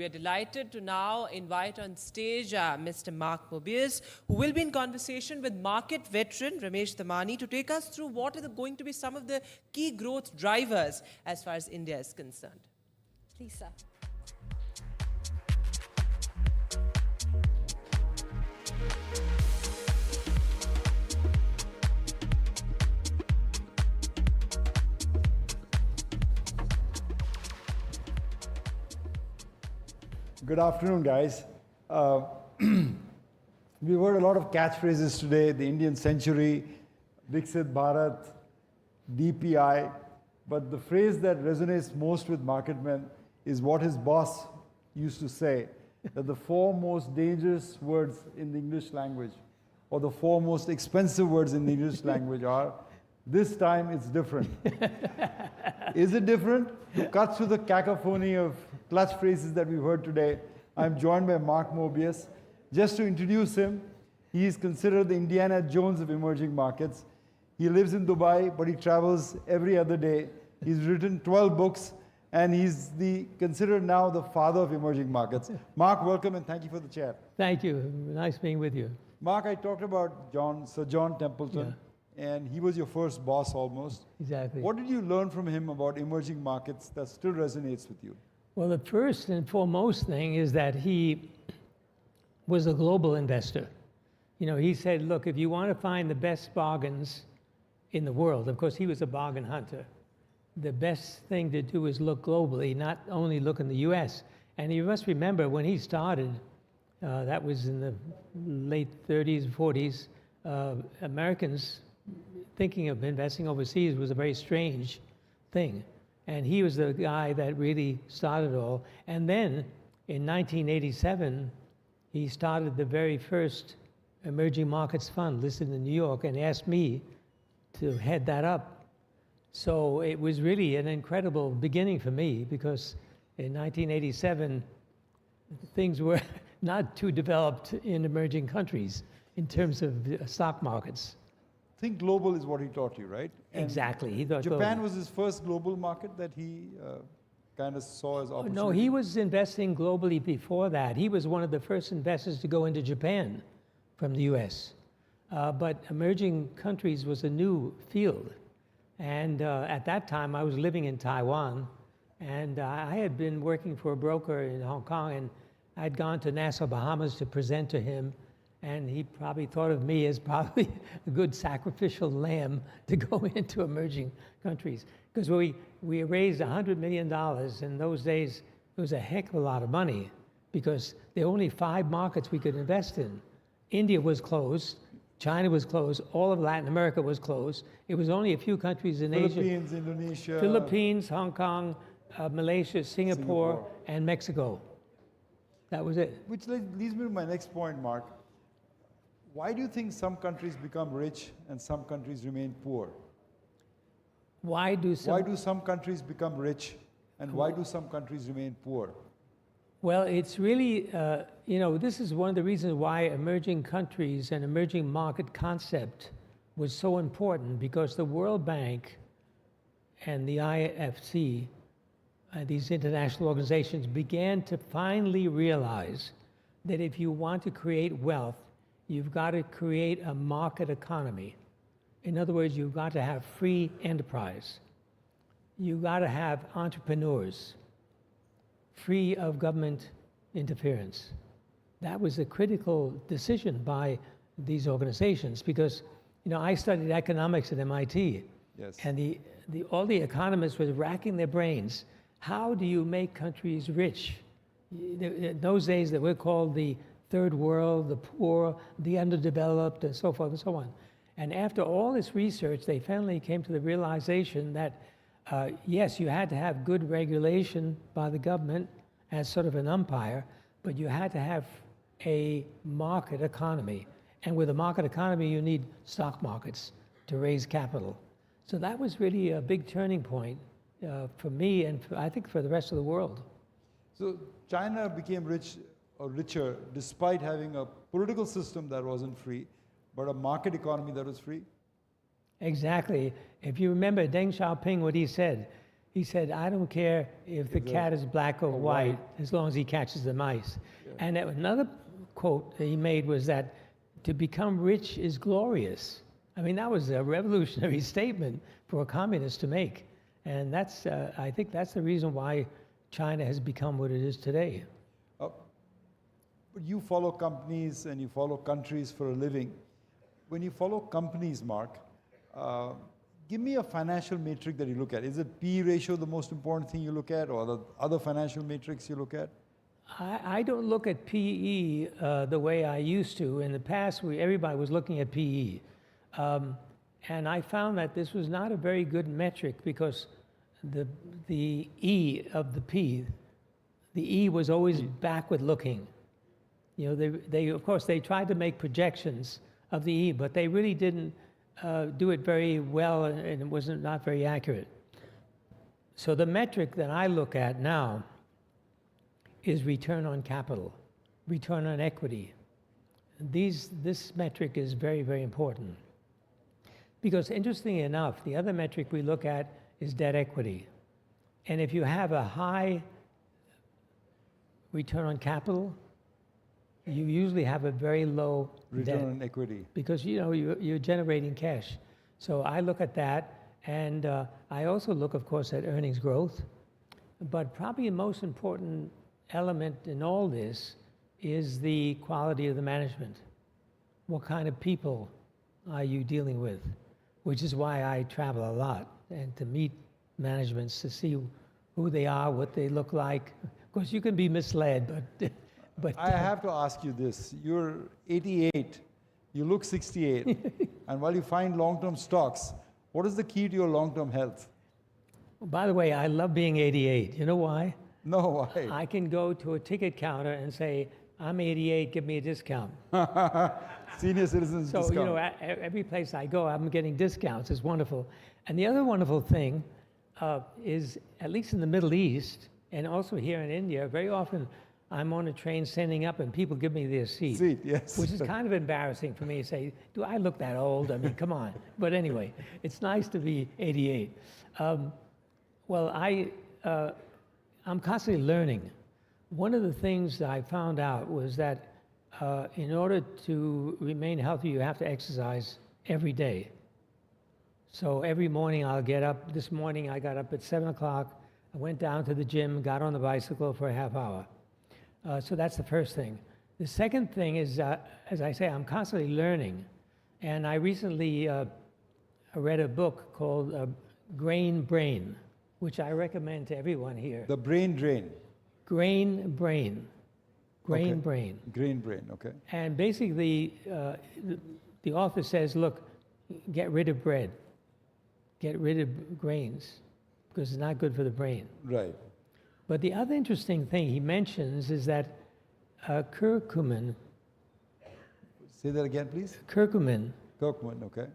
We are delighted to now invite on stage Mr. Mark Mobius, who will be in conversation with market veteran Ramesh Damani to take us through what are going to be some of the key growth drivers as far as India is concerned. Please, sir. Good afternoon, guys. We've heard a lot of catchphrases today, the Indian century, Viksit Bharat, DPI, but the phrase that resonates most with market men is what his boss used to say, that the four most dangerous words in the English language, or the four most expensive words in the English language are, this time it's different. Is it different? To cut through the cacophony of clutch phrases that we've heard today, I'm joined by Mark Mobius. Just to introduce him, he is considered the Indiana Jones of emerging markets. He lives in Dubai, but he travels every other day. He's written 12 books, and he's considered now the father of emerging markets. Mark, welcome, and thank you for the chair. Thank you. Nice being with you. Mark, I talked about Sir John Templeton. Yeah. And he was your first boss almost. Exactly. What did you learn from him about emerging markets that still resonates with you? Well, the first and foremost thing is that he was a global investor. You know, he said, look, if you want to find the best bargains in the world, of course, he was a bargain hunter, the best thing to do is look globally, not only look in the US. And you must remember, when he started, that was in the late 30s, 40s, Americans thinking of investing overseas was a very strange thing. And he was the guy that really started it all. And then in 1987, he started the very first emerging markets fund listed in New York and asked me to head that up. So it was really an incredible beginning for me, because in 1987, things were not too developed in emerging countries in terms of stock markets. Think global is what he taught you, right? And exactly. He thought Japan global. was his first global market that he kind of saw as opportunity? No, he was investing globally before that. He was one of the first investors to go into Japan from the US. But emerging countries was a new field. And at that time, I was living in Taiwan. And I had been working for a broker in Hong Kong. And I'd gone to Nassau, Bahamas to present to him. And he probably thought of me as probably a good sacrificial lamb to go into emerging countries. Because we raised $100 million. In those days, it was a heck of a lot of money, because there were only 5 markets we could invest in. India was closed, China was closed, all of Latin America was closed. It was only a few countries in Asia. Philippines, Indonesia. Philippines, Hong Kong, Malaysia, Singapore, and Mexico. That was it. Which leads me to my next point, Mark. Why do you think some countries become rich and some countries remain poor? Why do some countries become rich and why do some countries remain poor? Well, it's really, you know, this is one of the reasons why emerging countries and emerging market concept was so important, because the World Bank and the IFC, these international organizations, began to finally realize that if you want to create wealth, you've got to create a market economy. In other words, you've got to have free enterprise. You've got to have entrepreneurs, free of government interference. That was a critical decision by these organizations, because, you know, I studied economics at MIT. Yes. And all the economists were racking their brains. How do you make countries rich? In those days, they were called the third world, the poor, the underdeveloped, and so forth and so on. And after all this research, they finally came to the realization that, yes, you had to have good regulation by the government as sort of an umpire, but you had to have a market economy. And with a market economy, you need stock markets to raise capital. So that was really a big turning point for me and I think for the rest of the world. So China became rich or richer despite having a political system that wasn't free, but a market economy that was free? Exactly. If you remember Deng Xiaoping, what he said, He said, I don't care if the cat is black or white, as long as he catches the mice. And another quote that he made was that to become rich is glorious. I mean, that was a revolutionary statement for a communist to make. And that's, I think that's the reason why China has become what it is today. But you follow companies and you follow countries for a living. When you follow companies, Mark, give me a financial metric that you look at. Is it P ratio the most important thing you look at, or the other financial metrics you look at? I don't look at PE the way I used to. In the past, everybody was looking at PE. And I found that this was not a very good metric because the E of the P, the E was always backward looking. You know, they of course, they tried to make projections of the E, but they really didn't do it very well, and it wasn't not very accurate. So the metric that I look at now is return on capital, return on equity. This metric is very, very important. Because interestingly enough, the other metric we look at is debt equity. And if you have a high return on capital, you usually have a very low Return on equity. because you know you're generating cash. So I look at that, and I also look, of course, at earnings growth. But probably the most important element in all this is the quality of the management. What kind of people are you dealing with? Which is why I travel a lot, and to meet managements to see who they are, what they look like. Of course, you can be misled, but I have to ask you this. You're 88, you look 68, and while you find long-term stocks, what is the key to your long-term health? by the way, I love being 88. You know why? No, why? I can go to a ticket counter and say, I'm 88, give me a discount. Senior citizens So, discount. you know, every place I go, I'm getting discounts. It's wonderful. And the other wonderful thing is, at least in the Middle East, and also here in India, very often I'm on a train standing up and people give me their seat. Seat, yes. Which is kind of embarrassing for me to say, do I look that old? I mean, come on. But anyway, it's nice to be 88. Well, I'm constantly learning. One of the things that I found out was that in order to remain healthy, you have to exercise every day. So every morning I'll get up. This morning I got up at 7 o'clock. I went down to the gym, got on the bicycle for a half hour. So that's the first thing. The second thing is, as I say, I'm constantly learning. And I recently read a book called Grain Brain, which I recommend to everyone here. The brain drain. Grain Brain. Grain Okay. Brain. Grain brain, okay. And basically, the author says, look, get rid of bread. Get rid of grains, because it's not good for the brain. Right. But the other interesting thing he mentions is that curcumin, Say that again, please. curcumin Kirkman, okay.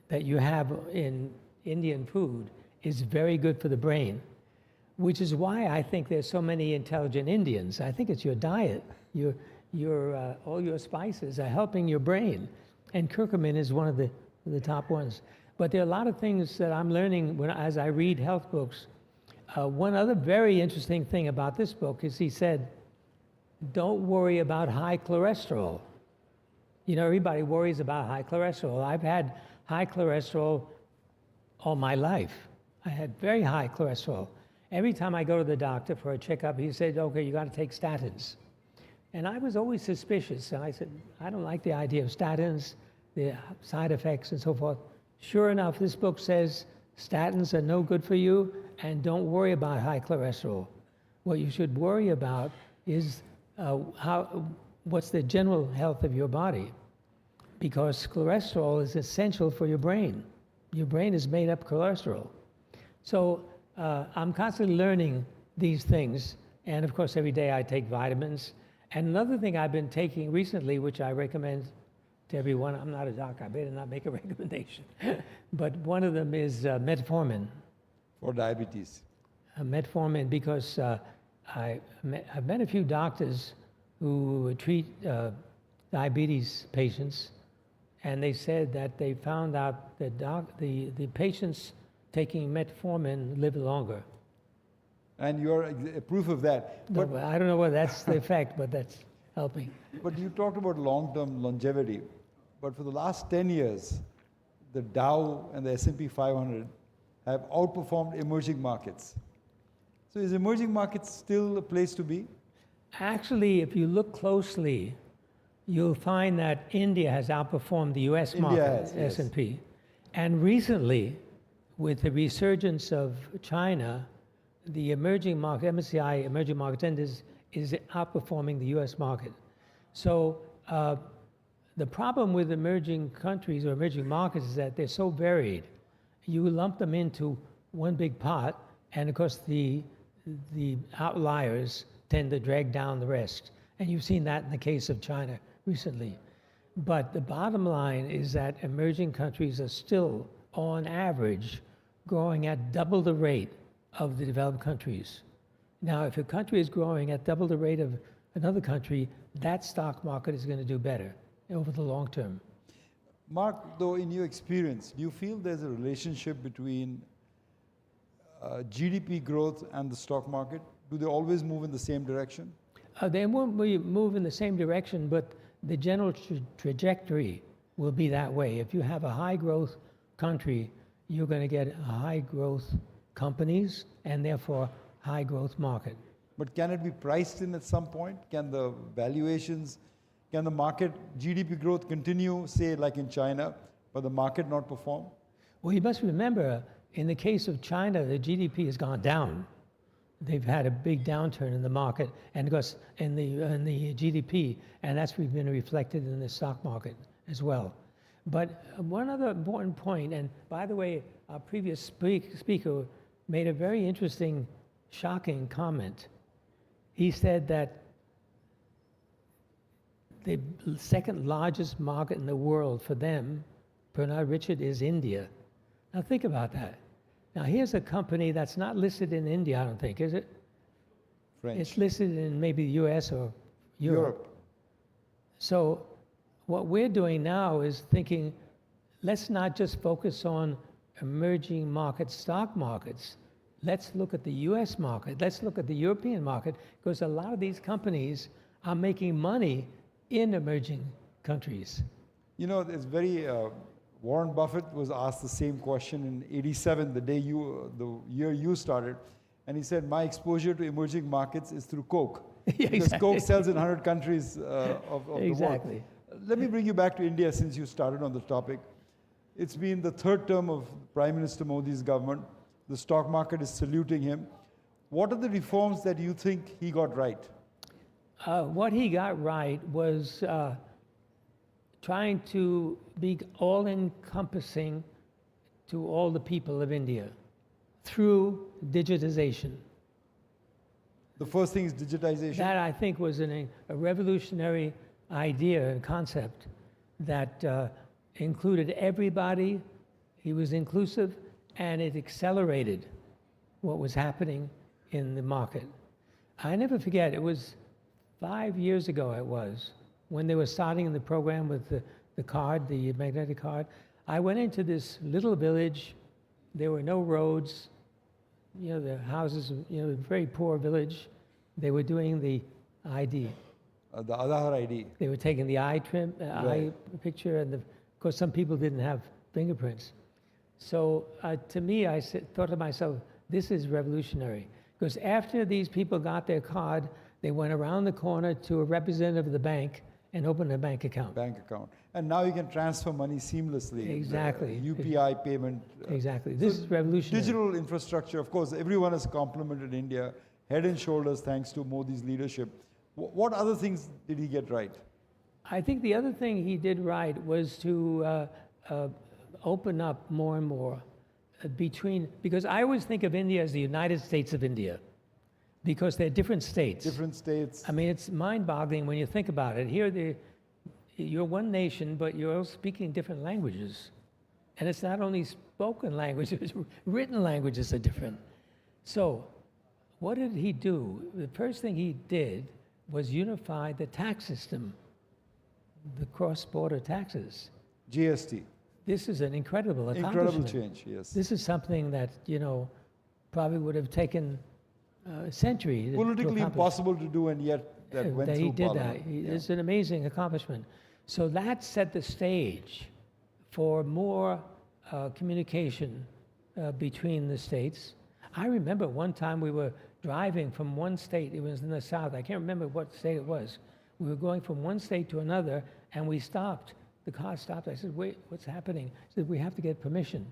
that you have in Indian food is very good for the brain, which is why I think there's so many intelligent Indians. I think it's your diet. All your spices are helping your brain. And curcumin is one of the top ones. But there are a lot of things that I'm learning as I read health books. One other very interesting thing about this book is he said, don't worry about high cholesterol. You know, everybody worries about high cholesterol. I've had high cholesterol all my life. I had very high cholesterol. Every time I go to the doctor for a checkup, he said, okay, you got to take statins. And I was always suspicious. And I said, I don't like the idea of statins, the side effects and so forth. Sure enough, this book says statins are no good for you, and don't worry about high cholesterol. What you should worry about is what's the general health of your body, because cholesterol is essential for your brain. Your brain is made up of cholesterol. So I'm constantly learning these things, and of course every day I take vitamins. And another thing I've been taking recently, which I recommend to everyone, I'm not a doctor, I better not make a recommendation, but one of them is metformin. For diabetes. Metformin, because I've met a few doctors who treat diabetes patients, and they said that they found out that the patients taking metformin live longer. And you're a proof of that. No, but I don't know whether that's the effect, but that's helping. But you talked about long-term longevity. But for the last 10 years, the Dow and the S&P 500 have outperformed emerging markets. So is emerging markets still a place to be? Actually, if you look closely, you'll find that India has outperformed the US India market, has, yes. S&P. And recently, with the resurgence of China, the emerging market, MSCI Emerging Markets Index is outperforming the US market. So the problem with emerging countries or emerging markets is that they're so varied. You lump them into one big pot, and of course the outliers tend to drag down the rest. And you've seen that in the case of China recently. But the bottom line is that emerging countries are still, on average, growing at double the rate of the developed countries. Now, if a country is growing at double the rate of another country, that stock market is going to do better over the long term. Mark, though, in your experience, do you feel there's a relationship between GDP growth and the stock market? Do they always move in the same direction? They won't move in the same direction, but the general trajectory will be that way. If you have a high growth country, you're going to get high growth companies and therefore high growth market. But can it be priced in at some point? Can the valuations, can the market GDP growth continue, say like in China, but the market not perform? Well, you must remember, in the case of China, the GDP has gone down. They've had a big downturn in the market, and of course in the GDP, and that's been reflected in the stock market as well. But one other important point, and by the way, our previous speaker made a very interesting, shocking comment. He said that the second largest market in the world for them, Bernard Richard, is India. Now think about that. Now here's a company that's not listed in India, I don't think, is it? French. It's listed in maybe the US or Europe. So what we're doing now is thinking, let's not just focus on emerging market stock markets. Let's look at the US market. Let's look at the European market, because a lot of these companies are making money in emerging countries. You know, it's very, Warren Buffett was asked the same question in '87, the year you started, and he said, my exposure to emerging markets is through Coke. Yeah, because exactly. Coke sells in 100 countries of the world. Exactly. Let me bring you back to India since you started on the topic. It's been the third term of Prime Minister Modi's government. The stock market is saluting him. What are the reforms that you think he got right? What he got right was trying to be all-encompassing to all the people of India through digitization. The first thing is digitization. That, I think, was a revolutionary idea and concept that included everybody. He was inclusive, and it accelerated what was happening in the market. I never forget, it was 5 years ago, when they were starting the program with the card, the magnetic card. I went into this little village. There were no roads. You know, the houses, you know, very poor village. They were doing the ID. The Aadhaar ID. They were taking the eye picture, and of course, some people didn't have fingerprints. So to me, I thought to myself, this is revolutionary. Because after these people got their card, they went around the corner to a representative of the bank and opened a bank account. Bank account. And now you can transfer money seamlessly. Exactly. UPI payment. Exactly. This is revolutionary. Digital infrastructure, of course, everyone has complimented India head and shoulders thanks to Modi's leadership. What other things did he get right? I think the other thing he did right was to open up more and more because I always think of India as the United States of India, because they're different states. Different states. I mean, it's mind-boggling when you think about it. Here, you're one nation, but you're all speaking different languages. And it's not only spoken languages, written languages are different. So what did he do? The first thing he did was unify the tax system, the cross-border taxes. GST. this is an incredible Incredible accomplishment. change, yes. This is something that, probably would have taken a century to Politically accomplish. impossible to do, and yet that went That through he did Parliament. that. Yeah. It's an amazing accomplishment. So that set the stage for more communication between the states. I remember one time we were driving from one state, it was in the south, I can't remember what state it was. We were going from one state to another, and we stopped. The car stopped. I said, wait, what's happening? He said, we have to get permission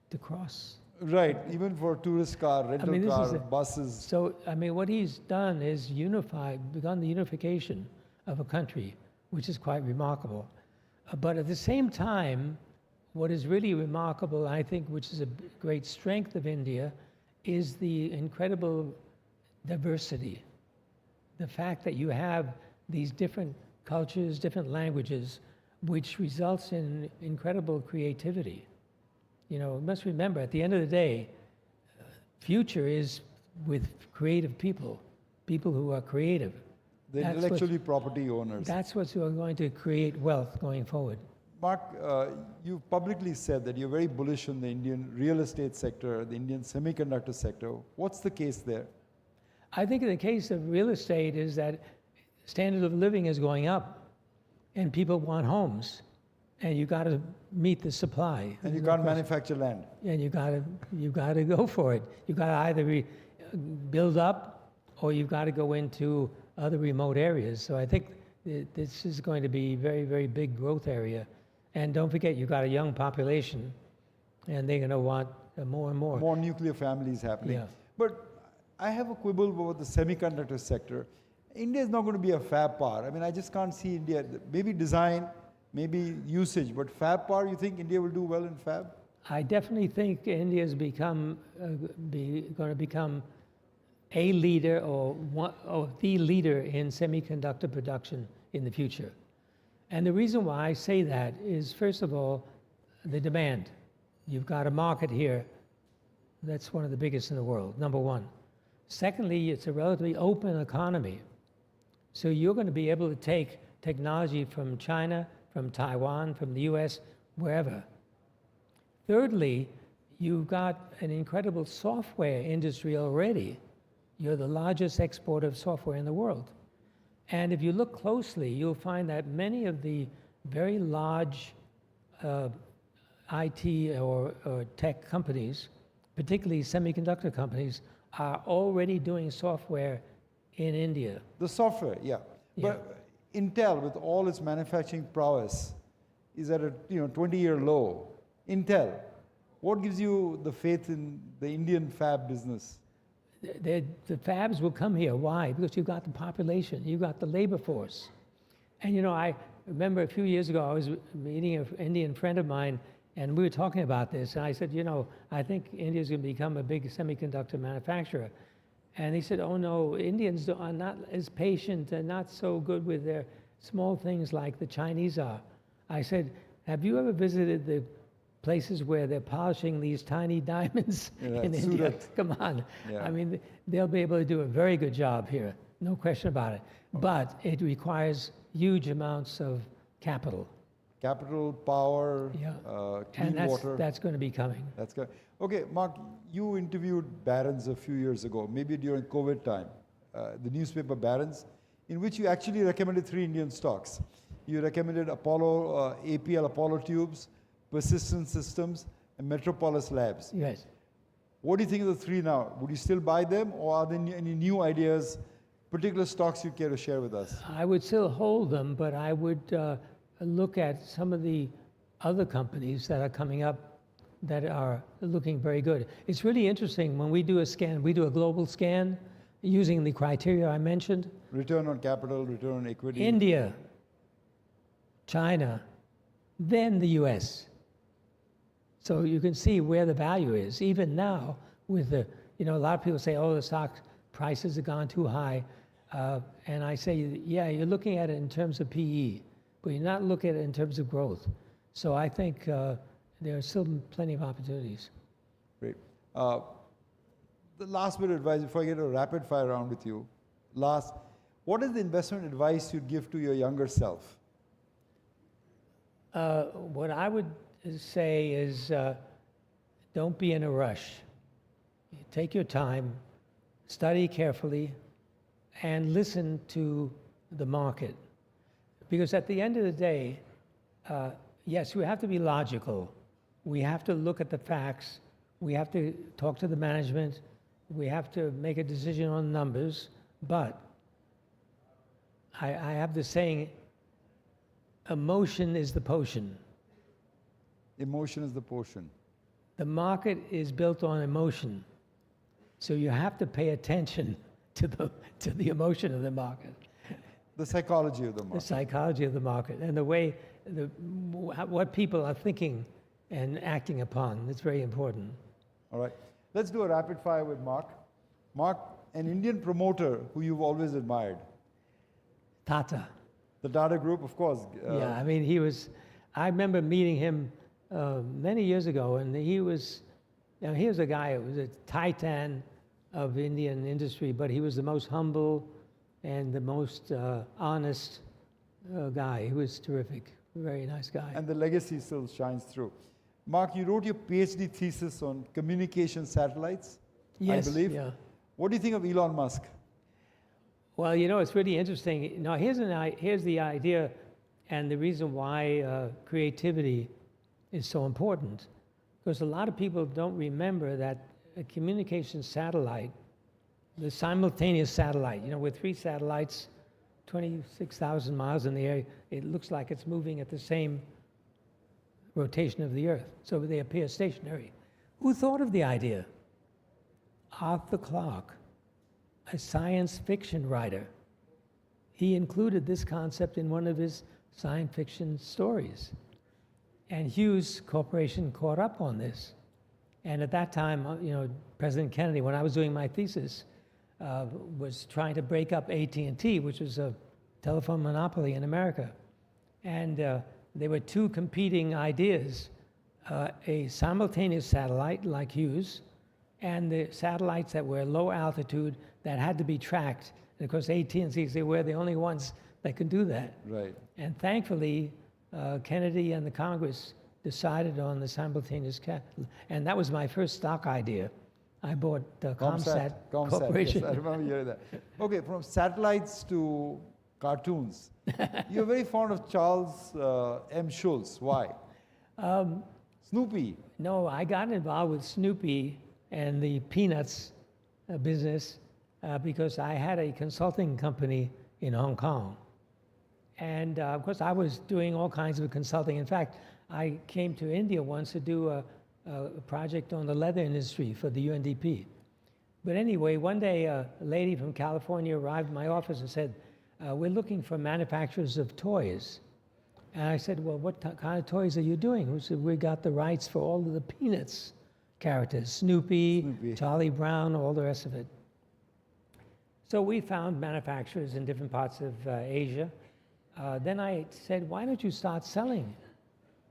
to cross. Right, even for tourist car, rental this car, is a- buses. So, what he's done is begun the unification of a country, which is quite remarkable. But at the same time, what is really remarkable, I think, which is a great strength of India, is the incredible diversity. The fact that you have these different cultures, different languages, which results in incredible creativity. You must remember, at the end of the day, future is with creative people who are creative. The That's intellectually property owners. That's what's going to create wealth going forward. Mark, you've publicly said that you're very bullish on the Indian real estate sector, the Indian semiconductor sector. What's the case there? I think in the case of real estate is that standard of living is going up and people want homes and you got to meet the supply. And you can't manufacture land. And you got to go for it. You got to either build up or you got to go into other remote areas. So I think this is going to be very, very big growth area. And don't forget, you've got a young population, and they're going to want more and more. More nuclear families happening. Yeah. But I have a quibble about the semiconductor sector. India is not going to be a fab power. I just can't see India. Maybe design, maybe usage, but fab power, you think India will do well in fab? I definitely think India is going to become a leader or the leader in semiconductor production in the future. And the reason why I say that is, first of all, the demand. You've got a market here that's one of the biggest in the world, number one. Secondly, it's a relatively open economy. So you're going to be able to take technology from China, from Taiwan, from the US, wherever. Thirdly, you've got an incredible software industry already. You're the largest exporter of software in the world. And if you look closely, you'll find that many of the very large IT or tech companies, particularly semiconductor companies, are already doing software in India. The software, yeah. But Intel, with all its manufacturing prowess, is at a 20-year low. Intel, what gives you the faith in the Indian fab business? The fabs will come here. Why? Because you've got the population, you've got the labor force. And I remember a few years ago, I was meeting an Indian friend of mine, and we were talking about this. And I said, I think India's going to become a big semiconductor manufacturer. And he said, oh no, Indians are not as patient and not so good with their small things like the Chinese are. I said, have you ever visited the places where they're polishing these tiny diamonds in India? Come on. Yeah. They'll be able to do a very good job here, no question about it. But it requires huge amounts of capital. Capital, power, clean water. That's going to be coming. That's good. Okay, Mark, you interviewed Barron's a few years ago, maybe during COVID time, the newspaper Barron's, in which you actually recommended 3 Indian stocks. You recommended APL Apollo Tubes, Persistent Systems, and Metropolis Labs. Yes. What do you think of the 3 now? Would you still buy them, or are there any new ideas, particular stocks you care to share with us? I would still hold them, but I would look at some of the other companies that are coming up that are looking very good. It's really interesting when we do a scan, we do a global scan using the criteria I mentioned. Return on capital, return on equity. India, China, then the US. So you can see where the value is. Even now, with a lot of people say, oh, the stock prices have gone too high. And I say, yeah, you're looking at it in terms of PE, but you're not looking at it in terms of growth. So I think there are still plenty of opportunities. Great. The last bit of advice, before I get a rapid fire round with you, what is the investment advice you'd give to your younger self? What I would say is don't be in a rush. Take your time, study carefully, and listen to the market. Because at the end of the day, yes, we have to be logical. We have to look at the facts. We have to talk to the management. We have to make a decision on numbers. But I have the saying, emotion is the potion. Emotion is the potion. The market is built on emotion. So you have to pay attention to the emotion of the market. The psychology of the The market. psychology of the market and the way, what people are thinking and acting upon. It's very important. All right. Let's do a rapid fire with Mark. Mark, an Indian promoter who you've always admired. Tata. The Tata Group, of course. Yeah, I mean, I remember meeting him many years ago, and he was a guy who was a titan of Indian industry, but he was the most humble and the most honest guy. He was terrific, very nice guy. And the legacy still shines through. Mark, you wrote your PhD thesis on communication satellites, Yes, I believe. yeah. What do you think of Elon Musk? Well, you know, it's really interesting. Now, here's the idea and the reason why creativity is so important. Because a lot of people don't remember that a communication satellite, the simultaneous satellite, you know, with 3 satellites, 26,000 miles in the air, it looks like it's moving at the same rotation of the Earth. So they appear stationary. Who thought of the idea? Arthur Clarke, a science fiction writer. He included this concept in one of his science fiction stories. And Hughes Corporation caught up on this. And at that time, you know, President Kennedy, when I was doing my thesis, was trying to break up AT&T, which was a telephone monopoly in America. And there were 2 competing ideas, a simultaneous satellite like Hughes, and the satellites that were low altitude that had to be tracked. And of course, AT&T, they were the only ones that could do that. Right. And thankfully, Kennedy and the Congress decided on the simultaneous and that was my first stock idea. I bought Comsat Corporation. Yes, I remember hearing that. Okay, from satellites to cartoons. You're very fond of Charles M. Schulz. Why? Snoopy. No, I got involved with Snoopy and the Peanuts business because I had a consulting company in Hong Kong. And of course, I was doing all kinds of consulting. In fact, I came to India once to do a project on the leather industry for the UNDP. But anyway, one day a lady from California arrived at my office and said, we're looking for manufacturers of toys. And I said, well, what kind of toys are you doing? She said, we got the rights for all of the Peanuts characters, Snoopy, Charlie Brown, all the rest of it. So we found manufacturers in different parts of Asia. Then I said, why don't you start selling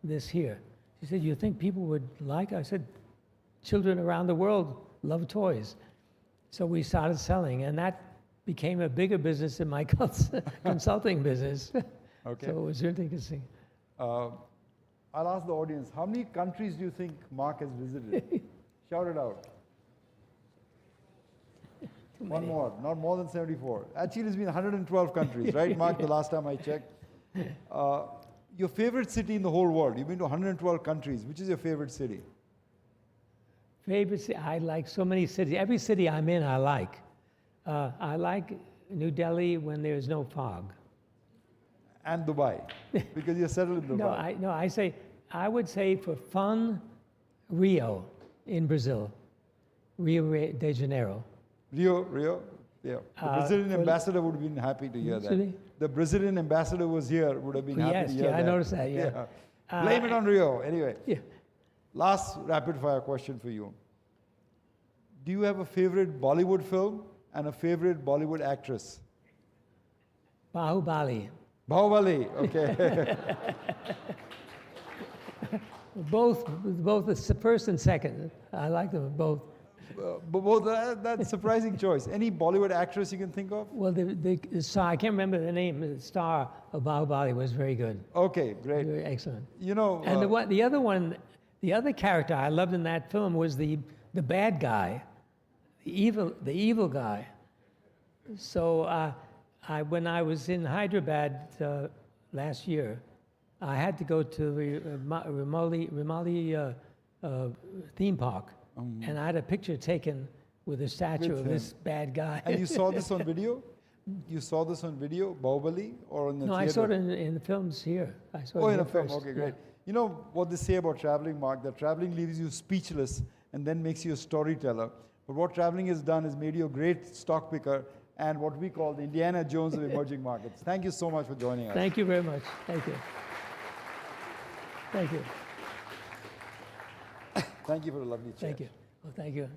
this here? She said, you think people would like it? I said, children around the world love toys. So we started selling, and that became a bigger business than my consulting business. Okay. So it was really interesting. I'll ask the audience, how many countries do you think Mark has visited? Shout it out. One more, not more than 74. Actually, it's been 112 countries, right, Mark, the last time I checked? Your favorite city in the whole world? You've been to 112 countries. Which is your favorite city? Favorite city? I like so many cities. Every city I'm in, I like. I like New Delhi when there's no fog. And Dubai, because you're settled in Dubai. I would say for fun, Rio in Brazil, Rio de Janeiro. Rio, yeah. The Brazilian ambassador would have been happy to hear that. The Brazilian ambassador was here, would have been happy to hear that. I noticed that, yeah. Blame it on Rio, anyway. Yeah. Last rapid fire question for you. Do you have a favorite Bollywood film and a favorite Bollywood actress? Bahubali. Bahubali, okay. Both, it's the first and second. I like them both. That's a surprising choice. Any Bollywood actress you can think of? Well, the star, I can't remember the name, the star of Bahubali was very good. Okay, great. Very excellent. You know, And the other one, the other character I loved in that film was the bad guy, the evil guy. So when I was in Hyderabad last year, I had to go to the Ramali theme park, and I had a picture taken with a statue With of him. this bad guy. and you saw this on video? You saw this on video, Bahubali, or in the No, theater? I saw it in the films here. I saw Oh, it in a here film. first. Okay, great. Yeah. You know what they say about traveling, Mark? That traveling leaves you speechless and then makes you a storyteller. But what traveling has done is made you a great stock picker and what we call the Indiana Jones of emerging markets. Thank you so much for joining us. Thank you very much. Thank you. Thank you. Thank you for a lovely chat. Thank you. Well, thank you.